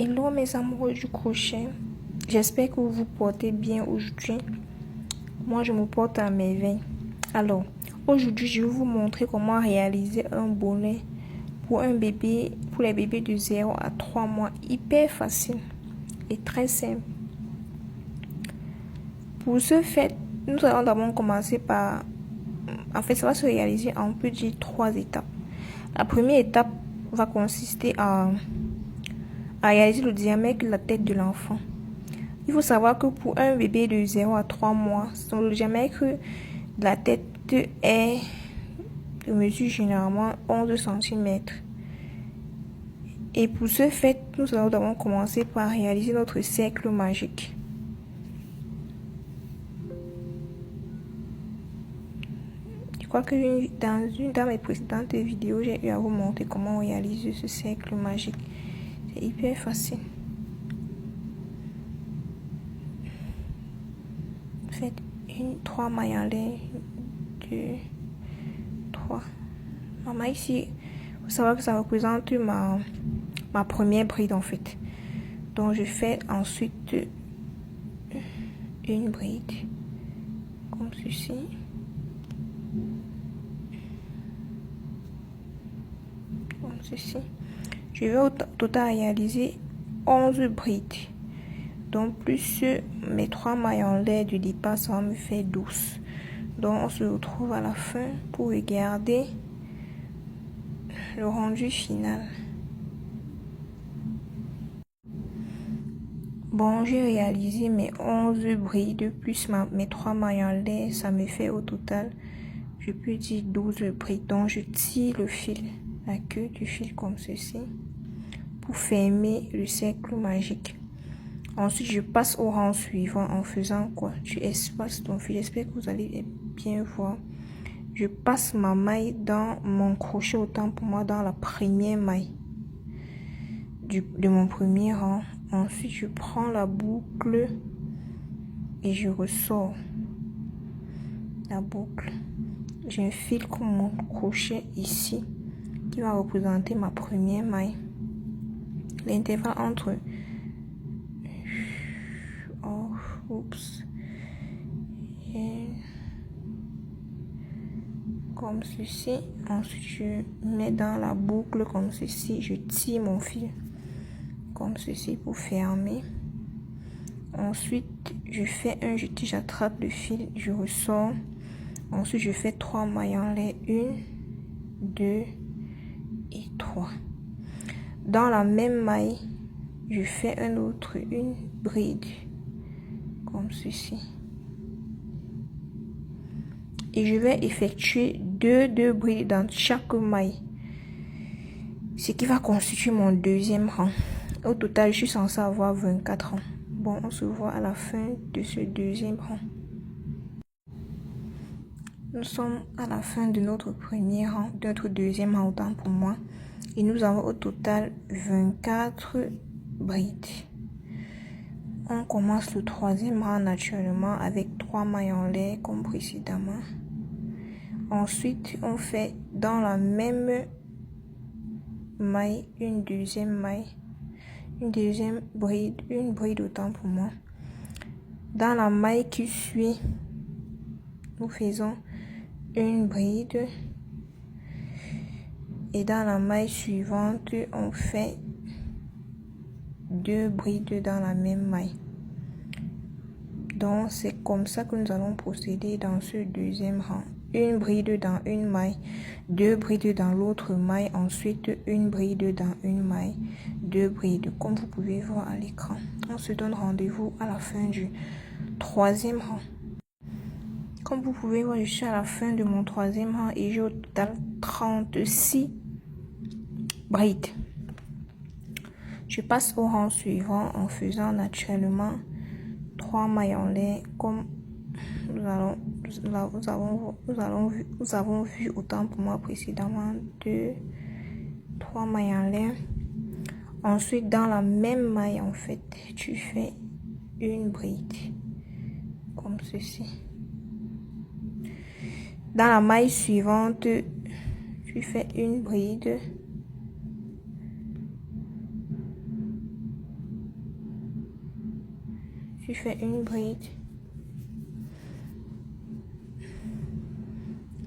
Hello mes amoureux du crochet, j'espère que vous vous portez bien aujourd'hui. Moi je me porte à merveille. Alors, aujourd'hui je vais vous montrer comment réaliser un bonnet pour les bébés de 0 à 3 mois. Hyper facile et très simple. Pour ce fait, nous allons d'abord commencer par... En fait, ça va se réaliser en, on peut dire, 3 étapes. La première étape va consister à réaliser le diamètre de la tête de l'enfant. Il faut savoir que pour un bébé de 0 à 3 mois, le diamètre de la tête est de mesure généralement 11 cm. Et pour ce fait, nous allons d'abord commencer par réaliser notre cercle magique. Je crois que dans une de mes précédentes vidéos, j'ai eu à vous montrer comment réaliser ce cercle magique. C'est hyper facile. Faites 3 mailles en l'air, 2, 3. Maman, ici, il faut savoir que ça représente ma première bride en fait. Donc je fais ensuite une bride comme ceci. Comme ceci. Je vais au total réaliser 11 brides. Donc plus mes 3 mailles en l'air du départ, ça va me faire 12. Donc on se retrouve à la fin pour regarder le rendu final. Bon, j'ai réalisé mes 11 brides plus mes 3 mailles en l'air, ça me fait au total, je peux dire 12 brides. Donc je tire le fil, la queue du fil comme ceci pour fermer le cercle magique. Ensuite, je passe au rang suivant en faisant quoi? Tu espaces ton fil. J'espère que vous allez bien voir. Je passe ma maille dans mon crochet, autant pour moi, dans la première maille de mon premier rang. Ensuite, je prends la boucle et je ressors la boucle. J'infile comme mon crochet ici qui va représenter ma première maille. L'intervalle entre comme ceci. Ensuite je mets dans la boucle comme ceci, je tire mon fil comme ceci pour fermer. Ensuite je fais un jeté, j'attrape le fil, je ressors. Ensuite je fais 3 mailles en l'air, 1, 2 et 3. Dans la même maille je fais une bride comme ceci et je vais effectuer deux brides dans chaque maille, ce qui va constituer mon deuxième rang. Au total je suis censée avoir 24 rangs. Bon, on se voit à la fin de ce deuxième rang. Nous sommes à la fin de notre premier rang, de notre deuxième rang autant pour moi, et nous avons au total 24 brides. On commence le troisième rang naturellement avec 3 mailles en l'air comme précédemment. Ensuite, on fait dans la même maille une deuxième bride, une bride autant pour moi. Dans la maille qui suit, nous faisons une bride et dans la maille suivante, on fait 2 brides dans la même maille. Donc c'est comme ça que nous allons procéder dans ce deuxième rang. Une bride dans une maille, 2 brides dans l'autre maille, ensuite une bride dans une maille, 2 brides, comme vous pouvez voir à l'écran. On se donne rendez-vous à la fin du troisième rang. Comme vous pouvez voir, je suis à la fin de mon troisième rang et j'ai au total 36 brides. Je passe au rang suivant en faisant naturellement 3 mailles en l'air comme nous avons vu autant pour moi précédemment, 2, 3 mailles en l'air. Ensuite dans la même maille en fait tu fais une bride comme ceci. Dans la maille suivante tu fais une bride tu fais une bride.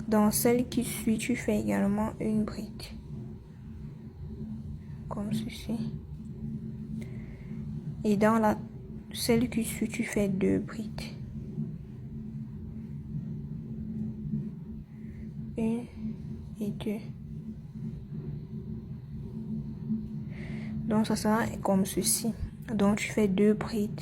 Dans celle qui suit, tu fais également une bride. Comme ceci. Et dans celle qui suit, tu fais 2 brides. Une et 2. Donc ça sera comme ceci. Donc tu fais 2 brides.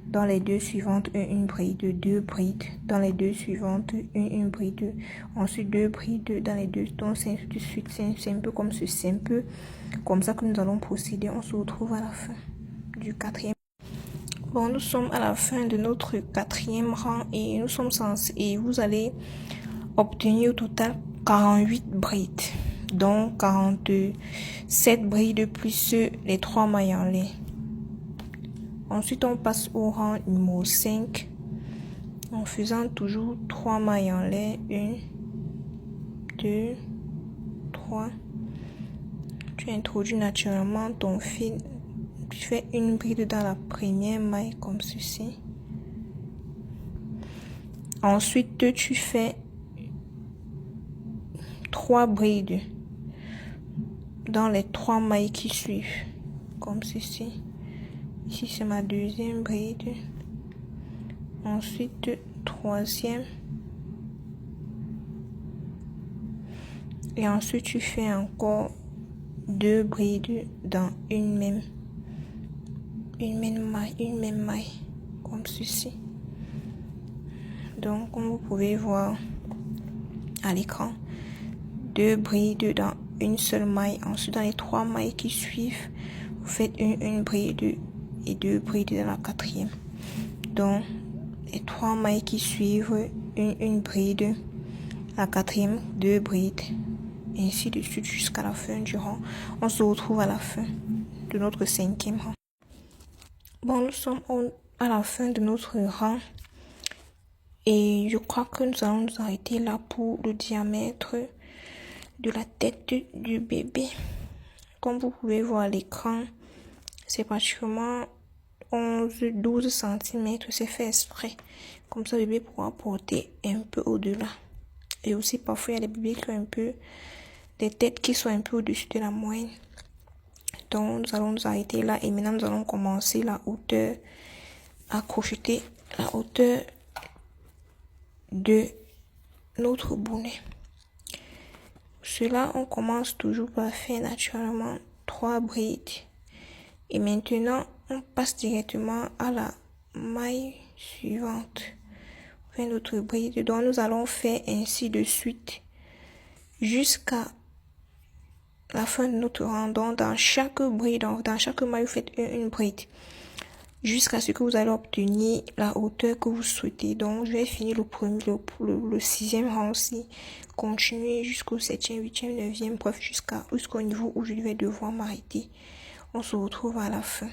Dans les 2 suivantes, une bride, 2 brides. Dans les 2 suivantes, une bride. Ensuite 2 brides dans les 2. Donc c'est ainsi de suite. C'est un peu comme ceci. C'est un peu comme ça que nous allons procéder. On se retrouve à la fin du 4e. Bon, nous sommes à la fin de notre 4e rang et nous sommes censés. Et vous allez obtenir au total 48 brides. Donc 47 brides plus les 3 mailles en lait. Ensuite, on passe au rang numéro 5 en faisant toujours 3 mailles en lait. 1, 2, 3. Tu introduis naturellement ton fil. Tu fais une bride dans la première maille comme ceci. Ensuite, tu fais 3 brides dans les 3 mailles qui suivent comme ceci. Ici, c'est ma 2e bride. Ensuite, 3e. Et ensuite, tu fais encore 2 brides dans une même maille. Comme ceci. Donc, comme vous pouvez voir à l'écran, 2 brides dans une seule maille. Ensuite, dans les 3 mailles qui suivent, vous faites une bride et 2 brides dans la 4e. Donc, les 3 mailles qui suivent, une bride, la 4e, 2 brides, ainsi de suite jusqu'à la fin du rang. On se retrouve à la fin de notre 5e rang. Bon, nous sommes à la fin de notre rang et je crois que nous allons nous arrêter là pour le diamètre de la tête du bébé. Comme vous pouvez voir à l'écran, c'est pratiquement 11-12 cm, c'est fait exprès. Comme ça, le bébé pourra porter un peu au-delà. Et aussi, parfois, il y a des bébés qui ont un peu des têtes qui sont un peu au-dessus de la moyenne. Donc, nous allons nous arrêter là. Et maintenant, nous allons commencer la hauteur, à crocheter la hauteur de notre bonnet. Cela, on commence toujours par faire naturellement 3 brides. Et maintenant, on passe directement à la maille suivante. On fait notre bride. Donc, nous allons faire ainsi de suite jusqu'à la fin de notre rang. Donc, dans chaque bride, dans chaque maille, vous faites une bride jusqu'à ce que vous allez obtenir la hauteur que vous souhaitez. Donc, je vais finir le 6e rang aussi. Continuer jusqu'au 7e, 8e, 9e, bref, jusqu'au niveau où je vais devoir m'arrêter. On se retrouve à la fin.